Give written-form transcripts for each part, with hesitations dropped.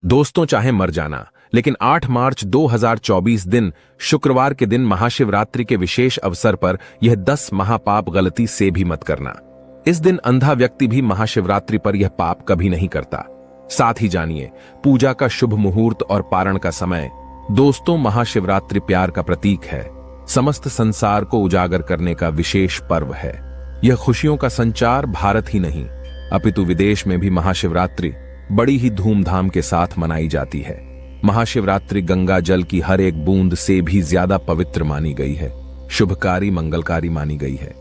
दोस्तों, चाहे मर जाना, लेकिन 8 मार्च 2024 दिन शुक्रवार के दिन महाशिवरात्रि के विशेष अवसर पर यह 10 महापाप गलती से भी मत करना। इस दिन अंधा व्यक्ति भी महाशिवरात्रि पर यह पाप कभी नहीं करता। साथ ही जानिए पूजा का शुभ मुहूर्त और पारण का समय। दोस्तों, महाशिवरात्रि प्यार का प्रतीक है, समस्त संसार को उजागर करने का विशेष पर्व है। यह खुशियों का संचार भारत ही नहीं अपितु विदेश में भी महाशिवरात्रि बड़ी ही धूमधाम के साथ मनाई जाती है। महाशिवरात्रि गंगा जल की हर एक बूंद से भी ज्यादा पवित्र मानी गई है, शुभकारी मंगलकारी मानी गई है।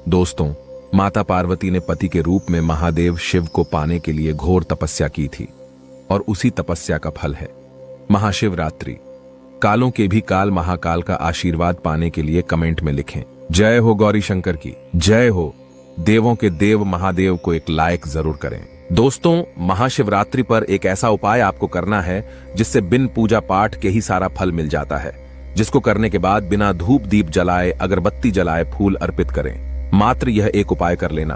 दोस्तों, माता पार्वती ने पति के रूप में महादेव शिव को पाने के लिए घोर तपस्या की थी और उसी तपस्या का फल है महाशिवरात्रि। कालों के भी काल महाकाल का आशीर्वाद पाने के लिए कमेंट में लिखें जय हो गौरी शंकर की, जय हो देवों के देव महादेव को एक लाइक जरूर करें। दोस्तों, महाशिवरात्रि पर एक ऐसा उपाय आपको करना है जिससे बिन पूजा पाठ के ही सारा फल मिल जाता है, जिसको करने के बाद बिना धूप दीप जलाए, अगरबत्ती जलाए फूल अर्पित करें। मात्र यह एक उपाय कर लेना,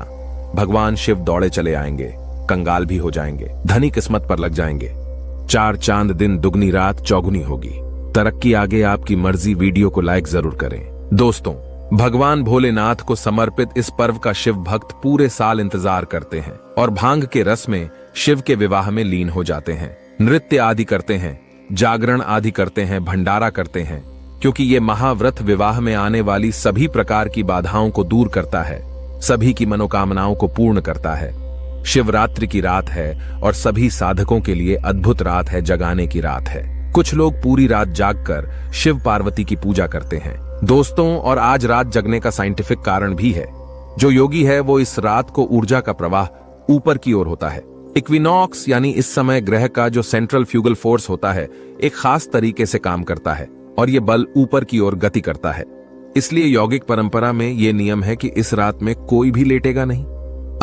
भगवान शिव दौड़े चले आएंगे, कंगाल भी हो जाएंगे, धनी किस्मत पर लग जाएंगे। 4 चांद दिन दुगनी रात चौगुनी होगी। तरक्की आगे आपकी मर्जी। वीडियो को लाइक जरूर करें। दोस्तों, भगवान भोलेनाथ को समर्पित इस पर्व का शिव भक्त पूरे साल इंतजार करते हैं और भांग के रस में शिव के विवाह में लीन हो जाते हैं। नृत्य आदि करते हैं, जागरण आदि करते हैं, भंडारा करते हैं, क्योंकि ये महाव्रत विवाह में आने वाली सभी प्रकार की बाधाओं को दूर करता है, सभी की मनोकामनाओं को पूर्ण करता है। शिवरात्रि की रात है और सभी साधकों के लिए अद्भुत रात है, जगाने की रात है। कुछ लोग पूरी रात जागकर शिव पार्वती की पूजा करते हैं। दोस्तों, और आज रात जगने का साइंटिफिक कारण भी है। जो योगी है वो इस रात को ऊर्जा का प्रवाह ऊपर की ओर होता है। इक्विनॉक्स यानी इस समय ग्रह का जो सेंट्रल फ्यूगल फोर्स होता है एक खास तरीके से काम करता है और ये बल ऊपर की ओर गति करता है। इसलिए यौगिक परंपरा में ये नियम है कि इस रात में कोई भी लेटेगा नहीं।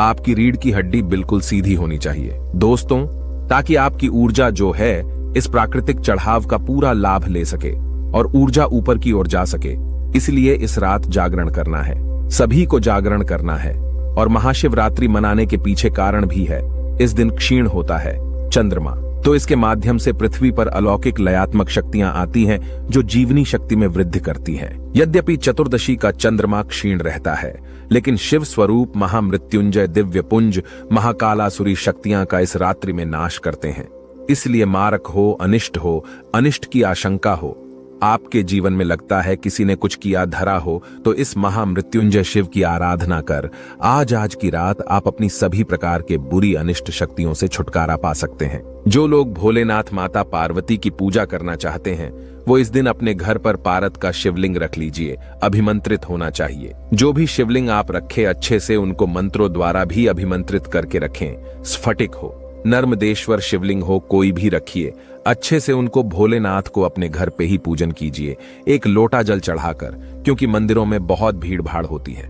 आपकी रीढ़ की हड्डी बिल्कुल सीधी होनी चाहिए दोस्तों, ताकि आपकी ऊर्जा जो है इस प्राकृतिक चढ़ाव का पूरा लाभ ले सके और ऊर्जा ऊपर की ओर जा सके। इसलिए इस रात जागरण करना है, सभी को जागरण करना है। और महाशिवरात्रि मनाने के पीछे कारण भी है। इस दिन क्षीण होता है चंद्रमा, तो इसके माध्यम से पृथ्वी पर अलौकिक लयात्मक शक्तियां आती हैं जो जीवनी शक्ति में वृद्धि करती हैं। यद्यपि चतुर्दशी का चंद्रमा क्षीण रहता है, लेकिन शिव स्वरूप महामृत्युंजय दिव्य पुंज महाकालासुरी शक्तियां का इस रात्रि में नाश करते हैं। इसलिए मारक हो, अनिष्ट की आशंका हो, आपके जीवन में लगता है किसी ने कुछ किया धरा हो, तो इस महामृत्युंजय शिव की आराधना कर आज की रात आप अपनी सभी प्रकार के बुरी अनिष्ट शक्तियों से छुटकारा पा सकते हैं। जो लोग भोलेनाथ माता पार्वती की पूजा करना चाहते हैं वो इस दिन अपने घर पर पारद का शिवलिंग रख लीजिए, अभिमंत्रित होना चाहिए। जो भी शिवलिंग आप रखें अच्छे से उनको मंत्रों द्वारा भी अभिमंत्रित करके रखें। स्फटिक हो, नर्मदेश्वर शिवलिंग हो, कोई भी रखिए, अच्छे से उनको भोलेनाथ को अपने घर पे ही पूजन कीजिए, एक लोटा जल चढ़ाकर, क्योंकि मंदिरों में बहुत भीड़ भाड़ होती है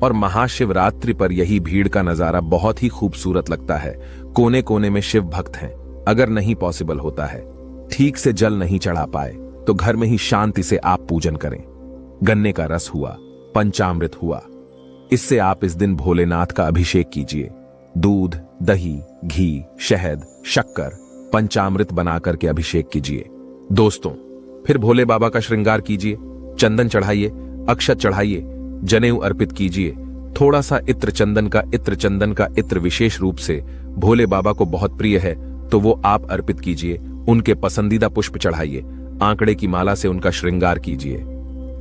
और महाशिवरात्रि पर यही भीड़ का नजारा बहुत ही खूबसूरत लगता है। कोने कोने में शिव भक्त हैं। अगर नहीं पॉसिबल होता है, ठीक से जल नहीं चढ़ा पाए, तो घर में ही शांति से आप पूजन करें। गन्ने का रस हुआ, पंचामृत हुआ, इससे आप इस दिन भोलेनाथ का अभिषेक कीजिए। दूध, दही, घी, शहद, शक्कर, पंचामृत बनाकर के अभिषेक कीजिए। दोस्तों, फिर भोले बाबा का श्रृंगार कीजिए, चंदन चढ़ाइए, अक्षत चढ़ाइए, जनेऊ अर्पित कीजिए। थोड़ा सा इत्र चंदन का इत्र विशेष रूप से भोले बाबा को बहुत प्रिय है, तो वो आप अर्पित कीजिए। उनके पसंदीदा पुष्प चढ़ाइए, आंकड़े की माला से उनका श्रृंगार कीजिए।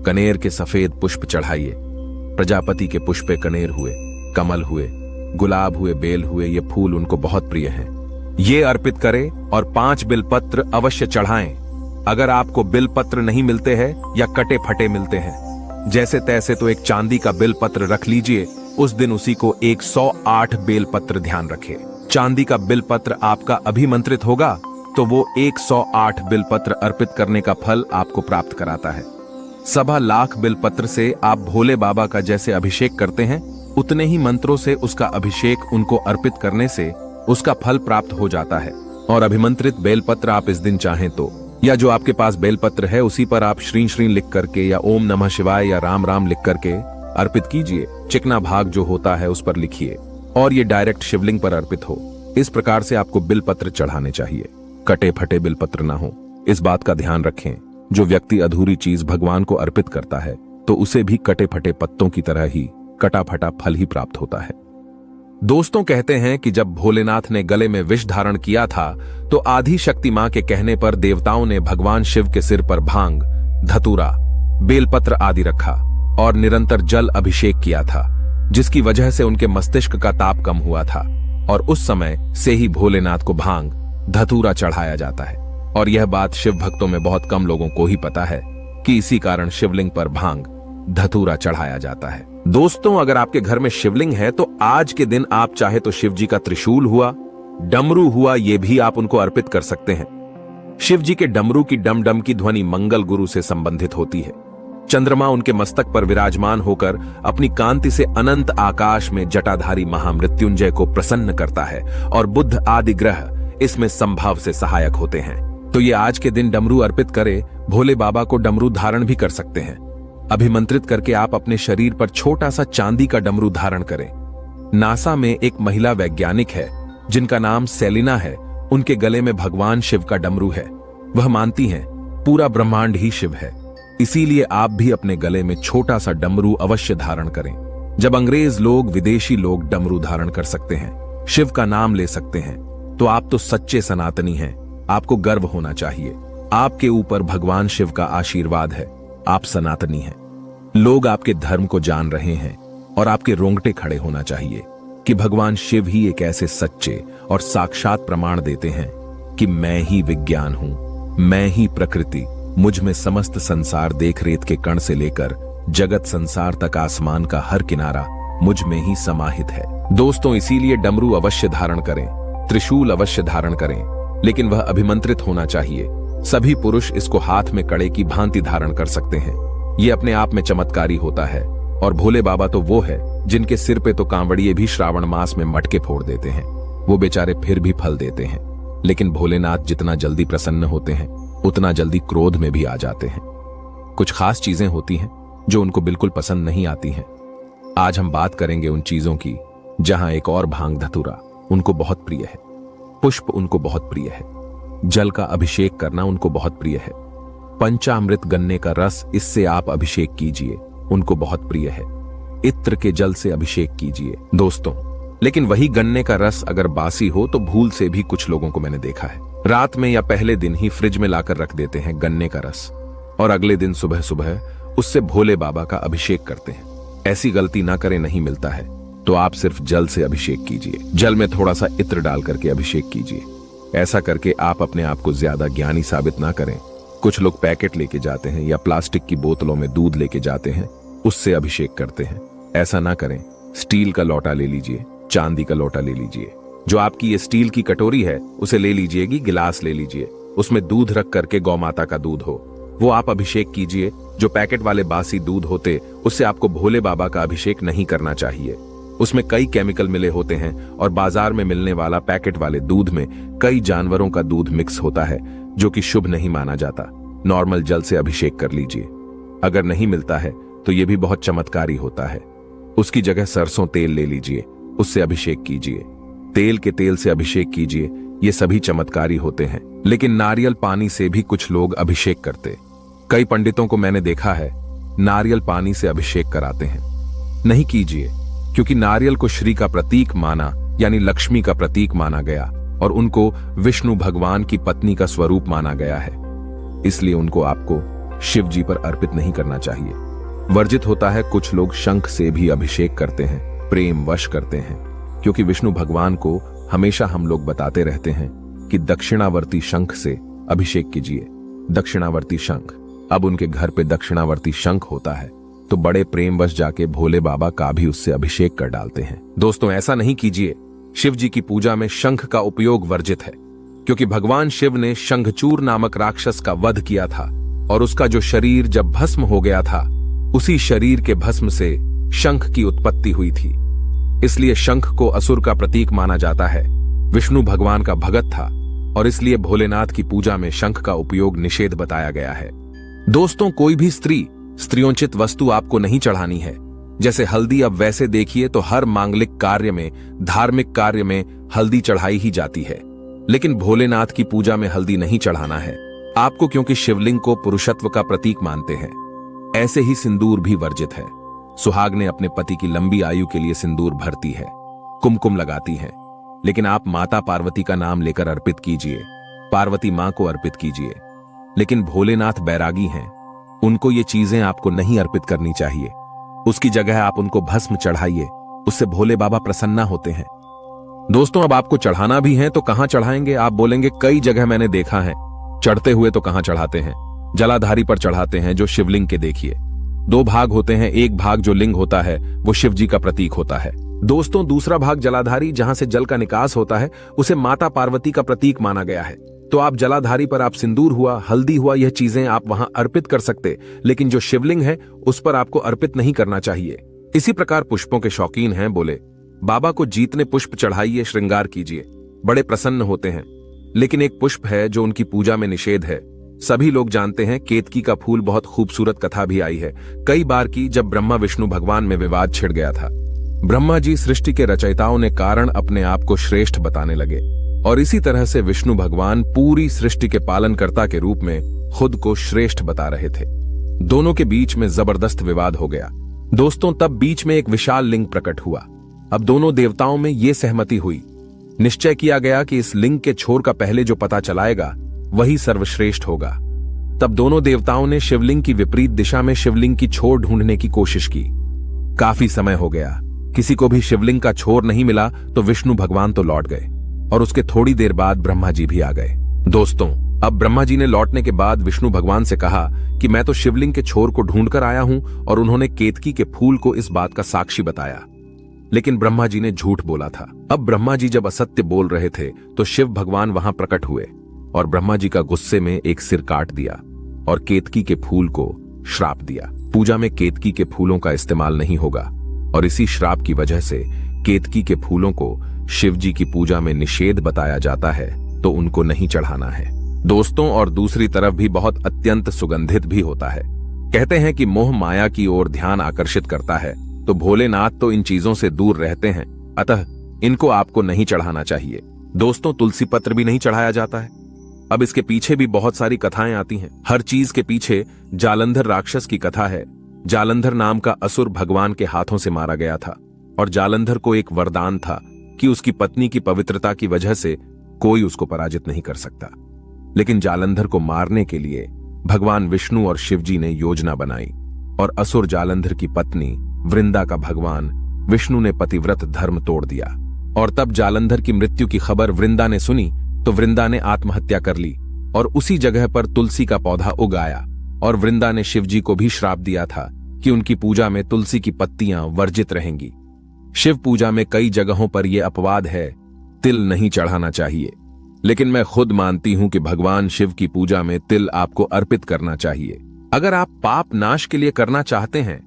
कनेर के सफेद पुष्प चढ़ाइए। प्रजापति के पुष्पे कनेर हुए, कमल हुए, गुलाब हुए, बेल हुए, ये फूल उनको बहुत प्रिय हैं। ये अर्पित करें और 5 बिलपत्र अवश्य चढ़ाएं। अगर आपको बिलपत्र नहीं मिलते हैं या कटे फटे मिलते हैं जैसे तैसे, तो एक चांदी का बिलपत्र रख लीजिए। उस दिन उसी को 108 बेलपत्र, ध्यान रखें, चांदी का बिलपत्र आपका अभिमंत्रित होगा तो वो 108 बिलपत्र अर्पित करने का फल आपको प्राप्त कराता है। 1.25 लाख बिलपत्र से आप भोले बाबा का जैसे अभिषेक करते हैं उतने ही मंत्रों से उसका अभिषेक उनको अर्पित करने से उसका फल प्राप्त हो जाता है। और अभिमंत्रित बेलपत्र आप इस दिन चाहें तो, या जो आपके पास बेलपत्र है उसी पर आप श्री श्री लिख करके या ओम नमः शिवाय या राम राम लिख करके अर्पित कीजिए। चिकना भाग जो होता है उस पर लिखिए और ये डायरेक्ट शिवलिंग पर अर्पित हो। इस प्रकार से आपको बिलपत्र चढ़ाने चाहिए। कटे फटे बिलपत्र ना हो। इस बात का ध्यान रखें, जो व्यक्ति अधूरी चीज भगवान को अर्पित करता है तो उसे भी कटे फटे पत्तों की तरह ही कटा फटा फल ही प्राप्त होता है। दोस्तों, कहते हैं कि जब भोलेनाथ ने गले में विष धारण किया था तो आदि शक्ति मां के कहने पर देवताओं ने भगवान शिव के सिर पर भांग, धतूरा, बेलपत्र आदि रखा और निरंतर जल अभिषेक किया था, जिसकी वजह से उनके मस्तिष्क का ताप कम हुआ था और उस समय से ही भोलेनाथ को भांग, धतूरा चढ़ाया जाता है। और यह बात शिव भक्तों में बहुत कम लोगों को ही पता है कि इसी कारण शिवलिंग पर भांग, धतूरा चढ़ाया जाता है। दोस्तों, अगर आपके घर में शिवलिंग है तो आज के दिन आप चाहे तो शिव जी का त्रिशूल हुआ, डमरू हुआ, ये भी आप उनको अर्पित कर सकते हैं। शिव जी के डमरू की डम डम की ध्वनि मंगल गुरु से संबंधित होती है। चंद्रमा उनके मस्तक पर विराजमान होकर अपनी कांति से अनंत आकाश में जटाधारी महामृत्युंजय को प्रसन्न करता है और बुध आदि ग्रह इसमें संभाव से सहायक होते हैं। तो ये आज के दिन डमरू अर्पित करे, भोले बाबा को डमरू धारण भी कर सकते हैं। अभिमंत्रित करके आप अपने शरीर पर छोटा सा चांदी का डमरू धारण करें। नासा में एक महिला वैज्ञानिक है जिनका नाम सेलिना है। उनके गले में भगवान शिव का डमरू है। वह मानती हैं पूरा ब्रह्मांड ही शिव है, इसीलिए आप भी अपने गले में छोटा सा डमरू अवश्य धारण करें। जब अंग्रेज लोग, विदेशी लोग डमरू धारण कर सकते हैं, शिव का नाम ले सकते हैं, तो आप तो सच्चे सनातनी हैं। आपको गर्व होना चाहिए। आपके ऊपर भगवान शिव का आशीर्वाद है। आप सनातनी हैं। लोग आपके धर्म को जान रहे हैं और आपके रोंगटे खड़े होना चाहिए कि भगवान शिव ही एक ऐसे सच्चे और साक्षात प्रमाण देते हैं कि मैं ही विज्ञान हूं, मैं ही प्रकृति, मुझ में समस्त संसार, देख रेत के कण से लेकर जगत संसार तक आसमान का हर किनारा मुझ में ही समाहित है। दोस्तों, इसीलिए डमरू अवश्य धारण करें, त्रिशूल अवश्य धारण करें, लेकिन वह अभिमंत्रित होना चाहिए। सभी पुरुष इसको हाथ में कड़े की भांति धारण कर सकते हैं। ये अपने आप में चमत्कारी होता है। और भोले बाबा तो वो है जिनके सिर पे तो कांवड़िए भी श्रावण मास में मटके फोड़ देते हैं। वो बेचारे फिर भी फल देते हैं। लेकिन भोलेनाथ जितना जल्दी प्रसन्न होते हैं उतना जल्दी क्रोध में भी आ जाते हैं। कुछ खास चीजें होती हैं जो उनको बिल्कुल पसंद नहीं आती हैं। आज हम बात करेंगे उन चीजों की जहां एक और भांग, धतूरा उनको बहुत प्रिय है, पुष्प उनको बहुत प्रिय है, जल का अभिषेक करना उनको बहुत प्रिय है, पंचामृत गन्ने का रस, इससे आप अभिषेक कीजिए, उनको बहुत प्रिय है, इत्र के जल से अभिषेक कीजिए। दोस्तों, लेकिन वही गन्ने का रस अगर बासी हो तो भूल से भी कुछ लोगों को मैंने देखा है रात में या पहले दिन ही फ्रिज में लाकर रख देते हैं गन्ने का रस और अगले दिन सुबह सुबह उससे भोले बाबा का अभिषेक करते हैं। ऐसी गलती ना करें, नहीं मिलता है तो आप सिर्फ जल से अभिषेक कीजिए। जल में थोड़ा सा इत्र डाल करके अभिषेक कीजिए। ऐसा करके आप अपने आप को ज्यादा ज्ञानी साबित ना करें। कुछ लोग पैकेट लेके जाते हैं या प्लास्टिक की बोतलों में दूध लेके जाते हैं, उससे अभिषेक करते हैं। ऐसा ना करें। स्टील का लोटा ले लीजिए, चांदी का लोटा ले लीजिए। जो आपकी ये स्टील की कटोरी है उसे ले लीजिएगी, गिलास ले लीजिए, उसमें दूध रख करके गौ माता का दूध हो वो आप अभिषेक कीजिए। जो पैकेट वाले बासी दूध होते उससे आपको भोले बाबा का अभिषेक नहीं करना चाहिए। उसमें कई केमिकल मिले होते हैं और बाजार में मिलने वाला पैकेट वाले दूध में कई जानवरों का दूध मिक्स होता है जो कि शुभ नहीं माना जाता। नॉर्मल जल से अभिषेक कर लीजिए। अगर नहीं मिलता है तो यह भी बहुत चमत्कारी होता है। उसकी जगह सरसों तेल ले लीजिए, उससे अभिषेक कीजिए। तेल के तेल से अभिषेक कीजिए, ये सभी चमत्कारी होते हैं। लेकिन नारियल पानी से भी कुछ लोग अभिषेक करते। कई पंडितों को मैंने देखा है नारियल पानी से अभिषेक कराते हैं। नहीं कीजिए, क्योंकि नारियल को श्री का प्रतीक माना, यानी लक्ष्मी का प्रतीक माना गया और उनको विष्णु भगवान की पत्नी का स्वरूप माना गया है। इसलिए उनको आपको शिव जी पर अर्पित नहीं करना चाहिए। वर्जित होता है। कुछ लोग शंख से भी अभिषेक करते हैं, प्रेम वश करते हैं, क्योंकि विष्णु भगवान को हमेशा हम लोग बताते रहते हैं कि दक्षिणावर्ती शंख से अभिषेक कीजिए। दक्षिणावर्ती शंख, अब उनके घर पे दक्षिणावर्ती शंख होता है तो बड़े प्रेमवश जाके भोले बाबा का भी उससे अभिषेक कर डालते हैं। दोस्तों, ऐसा नहीं कीजिए। शिव जी की पूजा में शंख का उपयोग वर्जित है, क्योंकि भगवान शिव ने शंखचूर नामक राक्षस का वध किया था और उसका जो शरीर जब भस्म हो गया था उसी शरीर के भस्म से शंख की उत्पत्ति हुई थी। इसलिए शंख को असुर का प्रतीक माना जाता है। विष्णु भगवान का भगत था और इसलिए भोलेनाथ की पूजा में शंख का उपयोग निषेध बताया गया है। दोस्तों, कोई भी स्त्रियोचित वस्तु आपको नहीं चढ़ानी है। जैसे हल्दी, अब वैसे देखिए तो हर मांगलिक कार्य में, धार्मिक कार्य में हल्दी चढ़ाई ही जाती है। लेकिन भोलेनाथ की पूजा में हल्दी नहीं चढ़ाना है आपको, क्योंकि शिवलिंग को पुरुषत्व का प्रतीक मानते हैं। ऐसे ही सिंदूर भी वर्जित है। सुहागने अपने पति की लंबी आयु के लिए सिंदूर भरती है, कुमकुम लगाती है, लेकिन आप माता पार्वती का नाम लेकर अर्पित कीजिए, पार्वती मां को अर्पित कीजिए। लेकिन भोलेनाथ बैरागी हैं, उनको ये चीजें आपको नहीं अर्पित करनी चाहिए। उसकी जगह आप उनको भस्म चढ़ाइए, उससे भोले बाबा प्रसन्न होते हैं। दोस्तों, अब आपको चढ़ाना भी है तो कहां चढ़ाएंगे? आप बोलेंगे कई जगह मैंने देखा है, चढ़ते हुए तो कहां चढ़ाते हैं, जलाधारी पर चढ़ाते हैं, जो शिवलिंग के देखिए 2 भाग होते हैं। एक भाग जो लिंग होता है वो शिव जी का प्रतीक होता है। दोस्तों, दूसरा भाग जलाधारी, जहां से जल का निकास होता है, उसे माता पार्वती का प्रतीक माना गया है। तो आप जलाधारी पर आप सिंदूर हुआ, हल्दी हुआ, यह चीजें आप वहां अर्पित कर सकते, लेकिन जो शिवलिंग है उस पर आपको अर्पित नहीं करना चाहिए। इसी प्रकार पुष्पों के शौकीन हैं, बोले बाबा को जीतने पुष्प चढ़ाइए, श्रृंगार कीजिए, बड़े प्रसन्न होते हैं। लेकिन एक पुष्प है जो उनकी पूजा में निषेध है। सभी लोग जानते हैं केतकी का फूल, बहुत खूबसूरत कथा भी आई है कई बार की, जब ब्रह्मा विष्णु भगवान में विवाद छिड़ गया था। ब्रह्मा जी सृष्टि के रचयिताओं ने कारण अपने आप को श्रेष्ठ बताने लगे, और इसी तरह से विष्णु भगवान पूरी सृष्टि के पालनकर्ता के रूप में खुद को श्रेष्ठ बता रहे थे। दोनों के बीच में जबरदस्त विवाद हो गया। दोस्तों, तब बीच में एक विशाल लिंग प्रकट हुआ। अब दोनों देवताओं में यह सहमति हुई, निश्चय किया गया कि इस लिंग के छोर का पहले जो पता चलाएगा वही सर्वश्रेष्ठ होगा। तब दोनों देवताओं ने शिवलिंग की विपरीत दिशा में शिवलिंग की छोर ढूंढने की कोशिश की। काफी समय हो गया, किसी को भी शिवलिंग का छोर नहीं मिला, तो विष्णु भगवान तो लौट गए, और उसके थोड़ी देर बाद ब्रह्मा जी भी आ गए। दोस्तों, अब ब्रह्मा जी ने लौटने के बाद विष्णु भगवान से कहा कि मैं तो शिवलिंग के छोर को ढूंढकर आया हूं, और उन्होंने केतकी के फूल को इस बात का साक्षी बताया। लेकिन ब्रह्मा जी ने झूठ बोला था। अब ब्रह्मा जी जब असत्य बोल रहे थे तो शिव भगवान वहां प्रकट हुए, और ब्रह्मा जी का गुस्से में एक सिर काट दिया और केतकी के फूल को श्राप दिया। पूजा में केतकी के फूलों का इस्तेमाल नहीं होगा, और इसी श्राप की वजह से केतकी के फूलों को शिव जी की पूजा में निषेध बताया जाता है, तो उनको नहीं चढ़ाना है। दोस्तों, और दूसरी तरफ भी बहुत अत्यंत सुगंधित भी होता है। कहते हैं कि मोह माया की ओर ध्यान आकर्षित करता है, तो भोलेनाथ तो इन चीजों से दूर रहते हैं, अतः इनको आपको नहीं चढ़ाना चाहिए। दोस्तों, तुलसी पत्र भी नहीं चढ़ाया जाता है। अब इसके पीछे भी बहुत सारी कथाएं आती हैं। हर चीज के पीछे जालंधर राक्षस की कथा है। जालंधर नाम का असुर भगवान के हाथों से मारा गया था, और जालंधर को एक वरदान था कि उसकी पत्नी की पवित्रता की वजह से कोई उसको पराजित नहीं कर सकता। लेकिन जालंधर को मारने के लिए भगवान विष्णु और शिवजी ने योजना बनाई, और असुर जालंधर की पत्नी वृंदा का भगवान विष्णु ने पतिव्रत धर्म तोड़ दिया। और तब जालंधर की मृत्यु की खबर वृंदा ने सुनी, तो वृंदा ने आत्महत्या कर ली, और उसी जगह पर तुलसी का पौधा उग आया। और वृंदा ने शिवजी को भी श्राप दिया था कि उनकी पूजा में तुलसी की पत्तियां वर्जित रहेंगी। शिव पूजा में कई जगहों पर यह अपवाद है, तिल नहीं चढ़ाना चाहिए। लेकिन मैं खुद मानती हूं कि भगवान शिव की पूजा में तिल आपको अर्पित करना चाहिए। अगर आप पाप नाश के लिए करना चाहते हैं,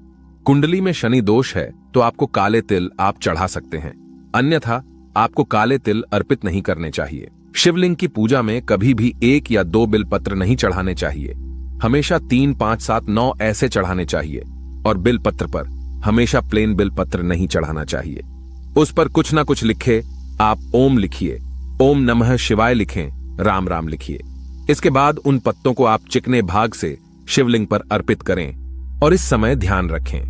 कुंडली में शनि दोष है, तो आपको काले तिल आप चढ़ा सकते हैं, अन्यथा आपको काले तिल अर्पित नहीं करने चाहिए। शिवलिंग की पूजा में कभी भी 1 या 2 बिलपत्र नहीं चढ़ाने चाहिए, हमेशा 3, 5, 7, 9 ऐसे चढ़ाने चाहिए। और बिलपत्र पर हमेशा प्लेन बिलपत्र नहीं चढ़ाना चाहिए, उस पर कुछ ना कुछ लिखे। आप ओम लिखिए, ओम नमः शिवाय लिखें, राम राम लिखिए। इसके बाद उन पत्तों को आप चिकने भाग से शिवलिंग पर अर्पित करें, और इस समय ध्यान रखें,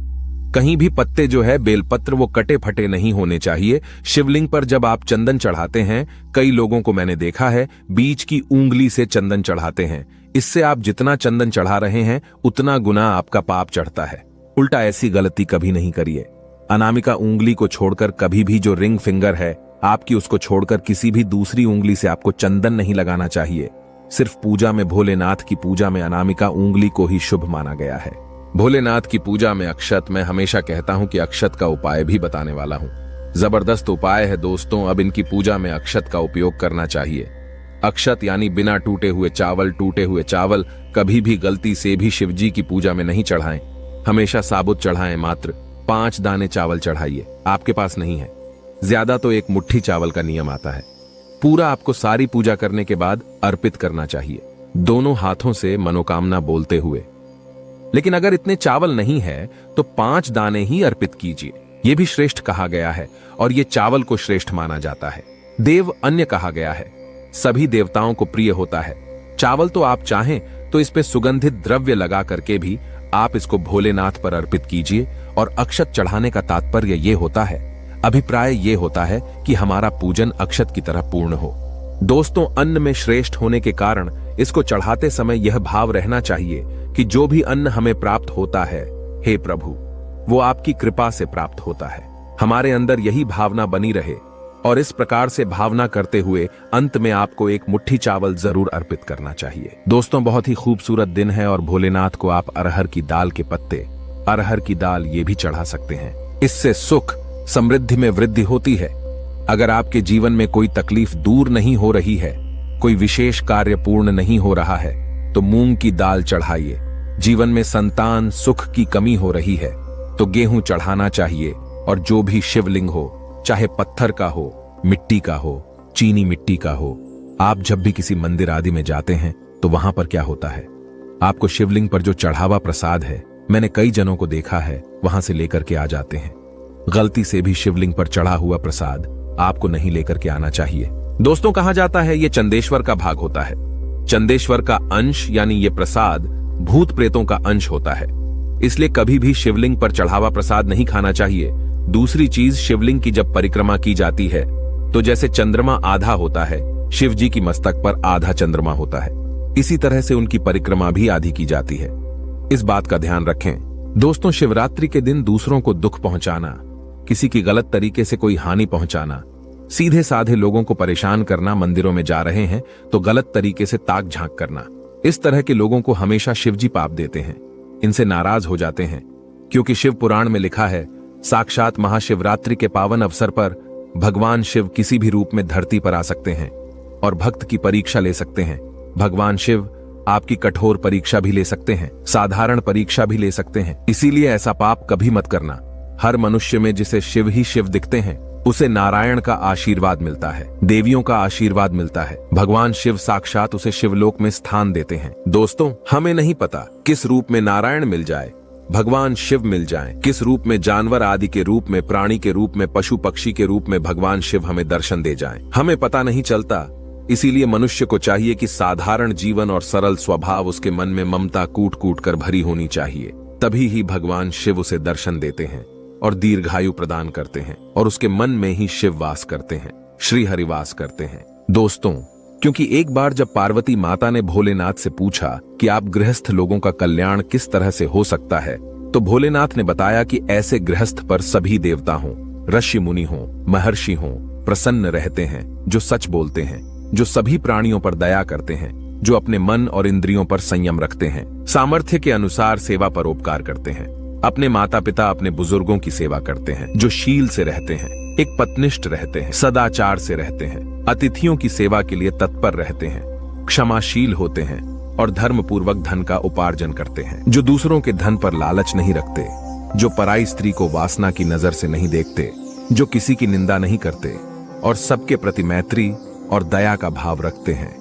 कहीं भी पत्ते जो है बेलपत्र वो कटे फटे नहीं होने चाहिए। शिवलिंग पर जब आप चंदन चढ़ाते हैं, कई लोगों को मैंने देखा है बीच की उंगली से चंदन चढ़ाते हैं। इससे आप जितना चंदन चढ़ा रहे हैं उतना गुना आपका पाप चढ़ता है। उल्टा ऐसी गलती कभी नहीं करिए। अनामिका उंगली को छोड़कर कभी भी जो रिंग फिंगर है आपकी, उसको छोड़कर किसी भी दूसरी उंगली से आपको चंदन नहीं लगाना चाहिए। सिर्फ पूजा में, भोलेनाथ की पूजा में अनामिका उंगली को ही शुभ माना गया है। भोलेनाथ की पूजा में अक्षत, मैं हमेशा कहता हूं कि अक्षत का उपाय भी बताने वाला हूं। जबरदस्त उपाय है दोस्तों। अब इनकी पूजा में अक्षत का उपयोग करना चाहिए। अक्षत यानी बिना टूटे हुए चावल। टूटे हुए चावल कभी भी गलती से भी शिवजी की पूजा में नहीं चढ़ाएं, हमेशा साबुत चढ़ाएं। मात्र 5 दाने चावल चढ़ाइए, आपके पास नहीं है ज्यादा तो 1 मुट्ठी चावल का नियम आता है। पूरा आपको सारी पूजा करने के बाद अर्पित करना चाहिए, दोनों हाथों से मनोकामना बोलते हुए। लेकिन अगर इतने चावल नहीं है तो 5 दाने ही अर्पित कीजिए, यह भी श्रेष्ठ कहा गया है, और यह चावल को श्रेष्ठ माना जाता है। देव अन्य कहा गया है। सभी देवताओं को प्रिय होता है। चावल तो आप चाहें तो इस पे सुगंधित द्रव्य लगा करके भी आप इसको भोलेनाथ पर अर्पित कीजिए। और अक्षत चढ़ाने का तात्पर्य ये होता है, अभिप्राय ये होता है कि हमारा पूजन अक्षत की तरह पूर्ण हो। दोस्तों, अन्न में श्रेष्ठ होने के कारण इसको चढ़ाते समय यह भाव रहना चाहिए कि जो भी अन्न हमें प्राप्त होता है, हे प्रभु, वो आपकी कृपा से प्राप्त होता है। हमारे अंदर यही भावना बनी रहे और इस प्रकार से भावना करते हुए अंत में आपको एक मुट्ठी चावल जरूर अर्पित करना चाहिए। दोस्तों, बहुत ही खूबसूरत दिन है और भोलेनाथ को आप अरहर की दाल के पत्ते, अरहर की दाल ये भी चढ़ा सकते हैं। इससे सुख समृद्धि में वृद्धि होती है। अगर आपके जीवन में कोई तकलीफ दूर नहीं हो रही है, कोई विशेष कार्य पूर्ण नहीं हो रहा है, तो मूंग की दाल चढ़ाइए। जीवन में संतान सुख की कमी हो रही है तो गेहूं चढ़ाना चाहिए। और जो भी शिवलिंग हो, चाहे पत्थर का हो, मिट्टी का हो, चीनी मिट्टी का हो, आप जब भी किसी मंदिर आदि में जाते हैं तो वहां पर क्या होता है, आपको शिवलिंग पर जो चढ़ावा प्रसाद है, मैंने कई जनों को देखा है, वहां से लेकर के आ जाते हैं। गलती से भी शिवलिंग पर चढ़ा हुआ प्रसाद आपको नहीं लेकर के आना चाहिए। दोस्तों, कहा जाता है ये चंदेश्वर का भाग होता है। चंदेश्वर का अंश यानी ये प्रसाद भूत प्रेतों का अंश होता है, इसलिए कभी भी शिवलिंग पर चढ़ावा प्रसाद नहीं खाना चाहिए। दूसरी चीज, शिवलिंग की जब परिक्रमा की जाती है तो जैसे चंद्रमा आधा होता है, शिव जी की मस्तक पर आधा चंद्रमा होता है, इसी तरह से उनकी परिक्रमा भी आधी की जाती है। इस बात का ध्यान रखें। दोस्तों, शिवरात्रि के दिन दूसरों को दुख पहुंचाना, किसी की गलत तरीके से कोई हानि पहुंचाना, सीधे साधे लोगों को परेशान करना, मंदिरों में जा रहे हैं तो गलत तरीके से ताक झांक करना, इस तरह के लोगों को हमेशा शिवजी पाप देते हैं, इनसे नाराज हो जाते हैं। क्योंकि शिव पुराण में लिखा है, साक्षात महाशिवरात्रि के पावन अवसर पर भगवान शिव किसी भी रूप में धरती पर आ सकते हैं और भक्त की परीक्षा ले सकते हैं। भगवान शिव आपकी कठोर परीक्षा भी ले सकते हैं, साधारण परीक्षा भी ले सकते हैं। इसीलिए ऐसा पाप कभी मत करना। हर मनुष्य में जिसे शिव ही शिव दिखते हैं, उसे नारायण का आशीर्वाद मिलता है, देवियों का आशीर्वाद मिलता है। भगवान शिव साक्षात उसे शिवलोक में स्थान देते हैं। दोस्तों, हमें नहीं पता किस रूप में नारायण मिल जाए, भगवान शिव मिल जाएं, किस रूप में, जानवर आदि के रूप में, प्राणी के रूप में, पशु पक्षी के रूप में भगवान शिव हमें दर्शन दे जाएं, हमें पता नहीं चलता। इसीलिए मनुष्य को चाहिए कि साधारण जीवन और सरल स्वभाव, उसके मन में ममता कूट कूट कर भरी होनी चाहिए। तभी ही भगवान शिव उसे दर्शन देते हैं और दीर्घायु प्रदान करते हैं और उसके मन में ही शिव वास करते हैं, श्री हरिवास करते हैं। दोस्तों, क्योंकि एक बार जब पार्वती माता ने भोलेनाथ से पूछा कि आप गृहस्थ लोगों का कल्याण किस तरह से हो सकता है, तो भोलेनाथ ने बताया कि ऐसे गृहस्थ पर सभी देवता हों, ऋषि मुनि हों, महर्षि हों, प्रसन्न रहते हैं, जो सच बोलते हैं, जो सभी प्राणियों पर दया करते हैं, जो अपने मन और इंद्रियों पर संयम रखते हैं, सामर्थ्य के अनुसार सेवा परोपकार करते हैं, अपने माता पिता, अपने बुजुर्गों की सेवा करते हैं, जो शील से रहते हैं, एक पत्निष्ठ रहते हैं, सदाचार से रहते हैं, अतिथियों की सेवा के लिए तत्पर रहते हैं, क्षमाशील होते हैं और धर्म पूर्वक धन का उपार्जन करते हैं, जो दूसरों के धन पर लालच नहीं रखते, जो पराई स्त्री को वासना की नजर से नहीं देखते, जो किसी की निंदा नहीं करते और सबके प्रति मैत्री और दया का भाव रखते हैं,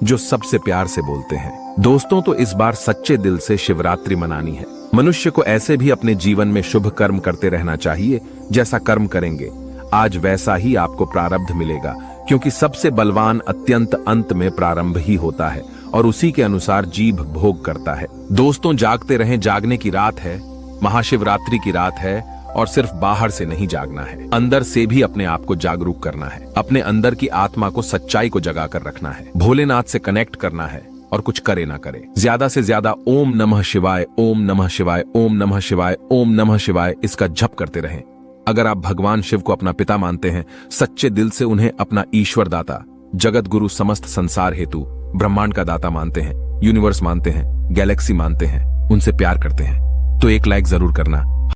जो सबसे प्यार से बोलते हैं। दोस्तों, तो इस बार सच्चे दिल से शिवरात्रि मनानी है। मनुष्य को ऐसे भी अपने जीवन में शुभ कर्म करते रहना चाहिए। जैसा कर्म करेंगे आज वैसा ही आपको प्रारब्ध मिलेगा, क्योंकि सबसे बलवान अत्यंत अंत में प्रारंभ ही होता है और उसी के अनुसार जीभ भोग करता है। दोस्तों, जागते रहें, जागने की रात है, महाशिवरात्रि की रात है और सिर्फ बाहर से नहीं जागना है, अंदर से भी अपने आप को जागरूक करना है, अपने अंदर की आत्मा को, सच्चाई को जगा कर रखना है, भोलेनाथ से कनेक्ट करना है और कुछ करे ना करे। ज्यादा से ज्यादा ओम नमः शिवाय, ओम नमः शिवाय, ओम नमः शिवाय, ओम नमः शिवाय इसका जप करते रहें। अगर आप भगवान शिव को अपना पिता मानते हैं, सच्चे दिल से उन्हें अपना ईश्वर दाता, जगत गुरु, समस्त संसार हेतु, ब्रह्मांड का दाता मानते हैं, यूनिवर्स मानते हैं, गैलेक्सी मानते हैं, उनसे प्यार करते हैं, तो एक लाइक जरूर करना।